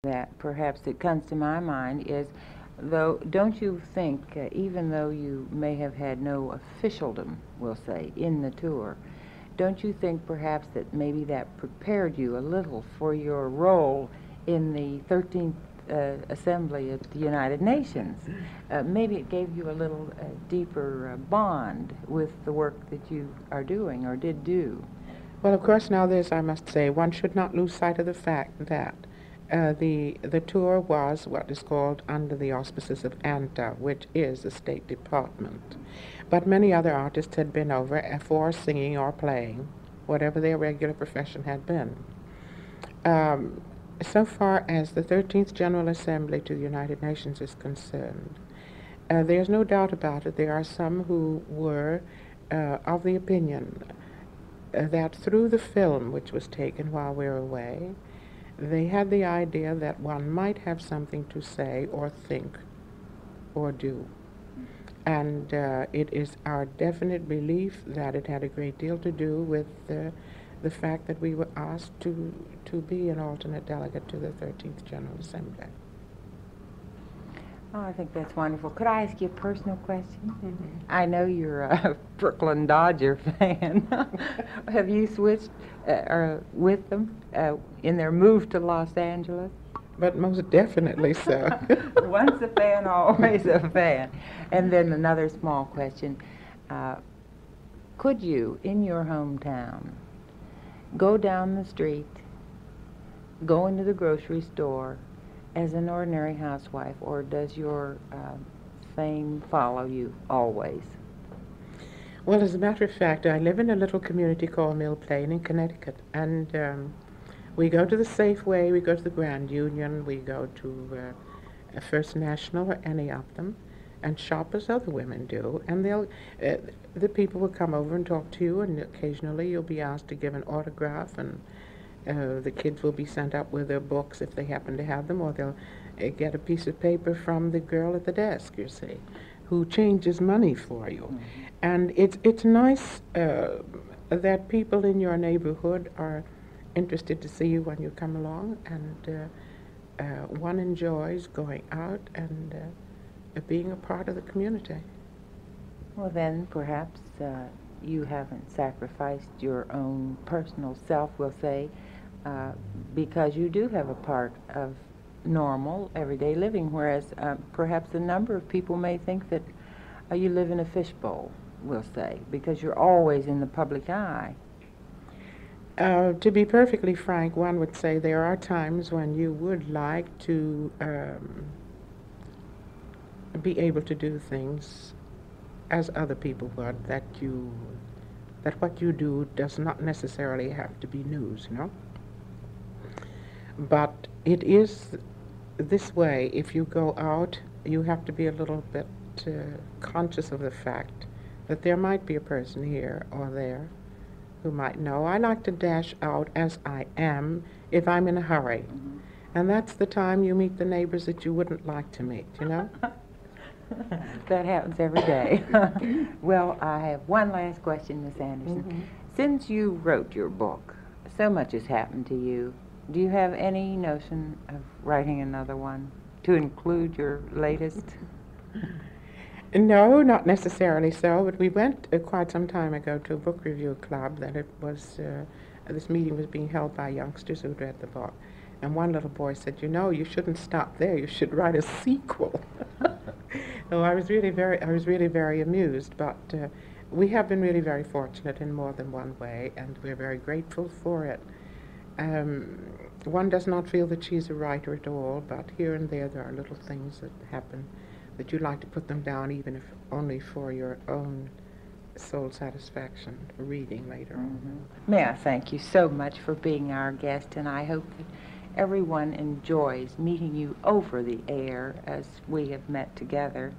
That perhaps that comes to my mind is, though, don't you think, even though you may have had no officialdom, we'll say, in the tour, don't you think perhaps that maybe that prepared you a little for your role in the 13th Assembly of the United Nations? Maybe it gave you a little deeper bond with the work that you are doing or did do. Well, of course, now this, I must say, one should not lose sight of the fact that the tour was what is called under the auspices of ANTA, which is the State Department. But many other artists had been over for singing or playing, whatever their regular profession had been. So far as the 13th General Assembly to the United Nations is concerned, there's no doubt about it. There are some who were of the opinion that through the film which was taken while we were away, they had the idea that one might have something to say or think or do. And it is our definite belief that it had a great deal to do with the fact that we were asked to be an alternate delegate to the 13th General Assembly. Oh, I think that's wonderful. Could I ask you a personal question? Mm-hmm. I know you're a Brooklyn Dodger fan. Have you switched with them in their move to Los Angeles? But most definitely so. Once a fan, always a fan. And then another small question. Could you, in your hometown, go down the street, go into the grocery store as an ordinary housewife, or does your fame follow you always? Well, as a matter of fact, I live in a little community called Mill Plain in Connecticut, and we go to the Safeway, we go to the Grand Union, we go to First National or any of them, and shop as other women do, and the people will come over and talk to you, and occasionally you'll be asked to give an autograph, and the kids will be sent up with their books if they happen to have them, or they'll get a piece of paper from the girl at the desk, you see, who changes money for you. Mm-hmm. And it's nice that people in your neighborhood are interested to see you when you come along, and one enjoys going out and being a part of the community. Well, then perhaps you haven't sacrificed your own personal self, we'll say, because you do have a part of normal, everyday living, whereas perhaps a number of people may think that you live in a fishbowl, we'll say, because you're always in the public eye. To be perfectly frank, one would say there are times when you would like to be able to do things as other people would, that what you do does not necessarily have to be news, you know? But it is this way. If you go out, you have to be a little bit conscious of the fact that there might be a person here or there who might know. I like to dash out as I am if I'm in a hurry. Mm-hmm. And that's the time you meet the neighbors that you wouldn't like to meet, you know? That happens every day. Well, I have one last question, Miss Anderson. Mm-hmm. Since you wrote your book, so much has happened to you. Do you have any notion of writing another one to include your latest? No, not necessarily so, but we went quite some time ago to a book review club that it was, this meeting was being held by youngsters who'd read the book. And one little boy said, you know, you shouldn't stop there, you should write a sequel. So I was really very amused, but we have been really very fortunate in more than one way, and we're very grateful for it. One does not feel that she's a writer at all, but here and there are little things that happen that you'd like to put them down, even if only for your own soul satisfaction, for reading later on. May I thank you so much for being our guest, and I hope that everyone enjoys meeting you over the air as we have met together.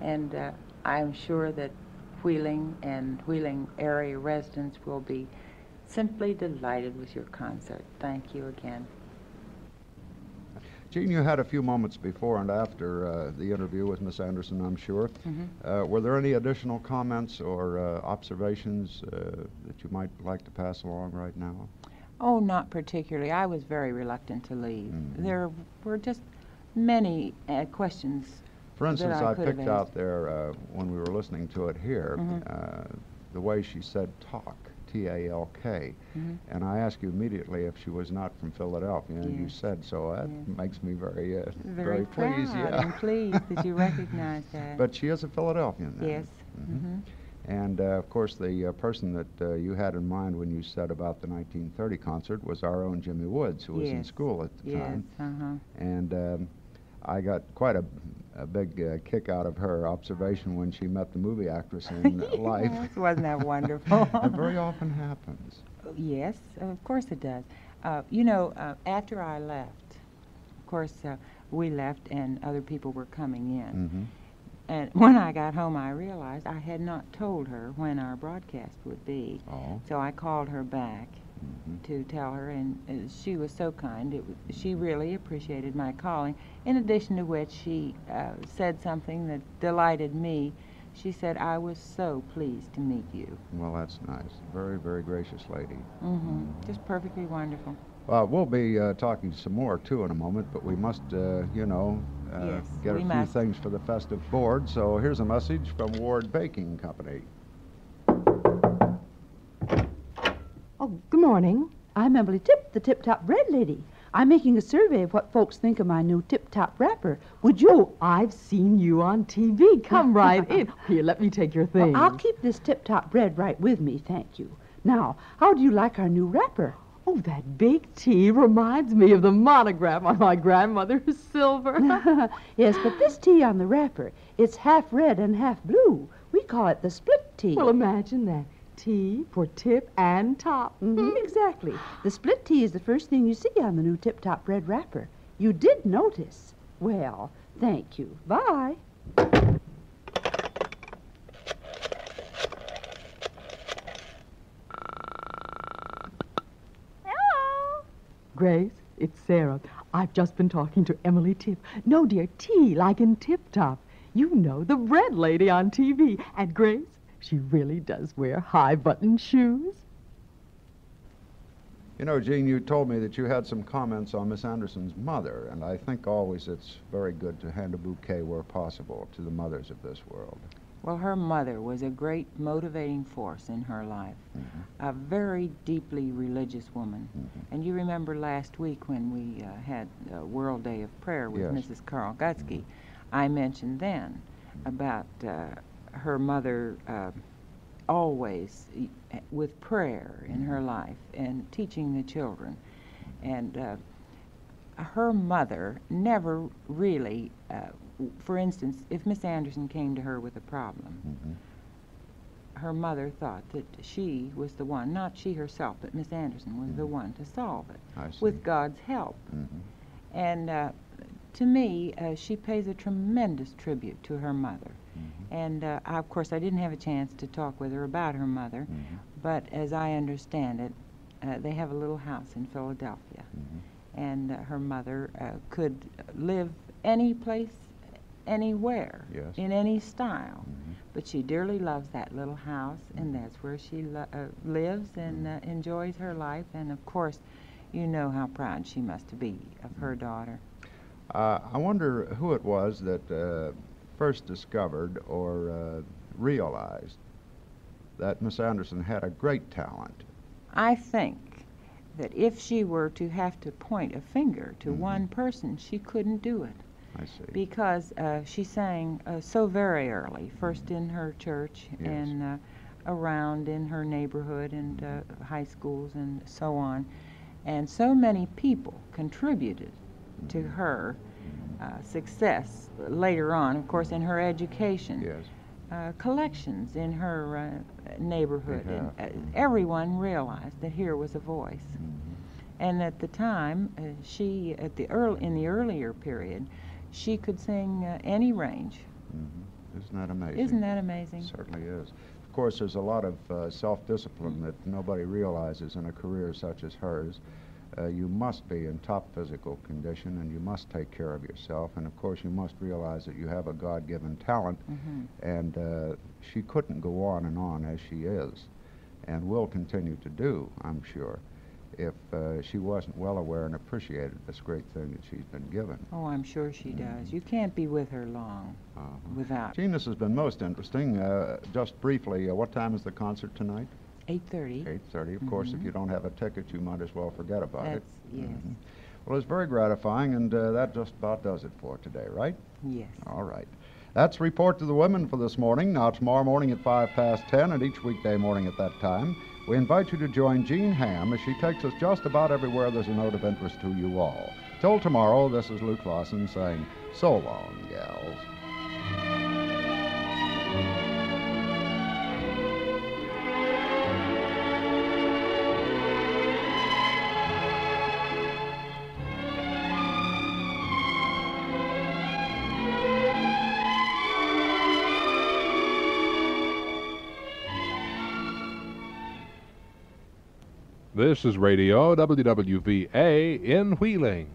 And I'm sure that Wheeling and Wheeling area residents will be simply delighted with your concert. Thank you again. Jeanne, you had a few moments before and after the interview with Miss Anderson, I'm sure. Mm-hmm. Were there any additional comments or observations that you might like to pass along right now? Oh, not particularly. I was very reluctant to leave. Mhm. There were just many questions. For instance, I I could have picked out there when we were listening to it here, Mhm. the way she said talk, T-A-L-K. Mhm. And I asked you immediately if she was not from Philadelphia, and you Yes. said so. That Yes. makes me very, Very pleased. proud Yeah. and pleased that you recognize that. But she is a Philadelphian then. Yes. Mhm. Mhm. And of course, the person that you had in mind when you said about the 1930 concert was our own Jimmy Woods, who was in Yes. school at the Yes. time. Uh-huh. And I got quite a big kick out of her observation when she met the movie actress in life. Yes, wasn't that wonderful? It very often happens. Yes, of course it does. After I left, of course, we left and other people were coming in. Mm-hmm. And when I got home, I realized I had not told her when our broadcast would be. Oh. So I called her back Mm-hmm. to tell her, and she was so kind. She really appreciated my calling. In addition to which, she said something that delighted me. She said, "I was so pleased to meet you." Well, that's nice. Very, very gracious lady. Mm-hmm. Just perfectly wonderful. We'll be talking some more, too, in a moment, but we must, Yes, get a we few must. things for the festive board. So here's a message from Ward Baking Company. Oh, good morning. I'm Emily Tip, the Tip Top Bread Lady. I'm making a survey of what folks think of my new Tip Top wrapper. Would you? Oh, I've seen you on TV. Come right in. Here, let me take your thing. Well, I'll keep this Tip Top bread right with me, thank you. Now, how do you like our new wrapper? Oh, that big T reminds me of the monogram on my grandmother's silver. Yes, but this T on the wrapper, it's half red and half blue. We call it the split T. Well, imagine that. T for tip and top. Exactly. The split T is the first thing you see on the new Tip Top bread wrapper. You did notice. Well, thank you. Bye. Grace, it's Sarah. I've just been talking to Emily Tip. No, dear, T like in Tip Top. You know, the bread lady on TV. And Grace, she really does wear high-button shoes. You know, Jean, you told me that you had some comments on Miss Anderson's mother, and I think always it's very good to hand a bouquet where possible to the mothers of this world. Well, her mother was a great motivating force in her life, a very deeply religious woman. And you remember last week when we had World Day of Prayer with Yes. Mrs. Carl Gutsky, I mentioned then about her mother always with prayer in her life and teaching the children. And her mother never really, for instance, if Miss Anderson came to her with a problem, her mother thought that she was the one, not she herself, but Miss Anderson was the one to solve it I see. with God's help. And to me, she pays a tremendous tribute to her mother. And of course, I didn't have a chance to talk with her about her mother, but as I understand it, they have a little house in Philadelphia. And her mother could live any place, anywhere, Yes. in any style. But she dearly loves that little house, and that's where she lives and enjoys her life. And of course, you know how proud she must be of her daughter. I wonder who it was that first discovered or realized that Miss Anderson had a great talent. I think that if she were to have to point a finger to one person, she couldn't do it. I see. Because she sang so very early, first in her church Yes. and around in her neighborhood and high schools and so on. And so many people contributed to her success later on, of course, in her education. Yes. Collections in her neighborhood. Yeah. And everyone realized that here was a voice. And at the time, she, in the earlier period, she could sing any range. Isn't that amazing? Isn't that amazing? It certainly is. Of course, there's a lot of self-discipline that nobody realizes in a career such as hers. You must be in top physical condition, and you must take care of yourself. And of course, you must realize that you have a God-given talent, and she couldn't go on as she is, and will continue to do, I'm sure, if she wasn't well aware and appreciated this great thing that she's been given. Oh, I'm sure she does. You can't be with her long without. Jeanne, this has been most interesting. Just briefly, what time is the concert tonight? 8:30. 8:30. Of course, if you don't have a ticket, you might as well forget about it. Yes. Well, it's very gratifying, and that just about does it for today, right? Yes. All right. That's Report to the Women for this morning. Now, tomorrow morning at 10:05, and each weekday morning at that time, we invite you to join Jeanne Hamm as she takes us just about everywhere there's a note of interest to you all. Till tomorrow, this is Luke Lawson saying, so long, gals. This is Radio WWVA in Wheeling.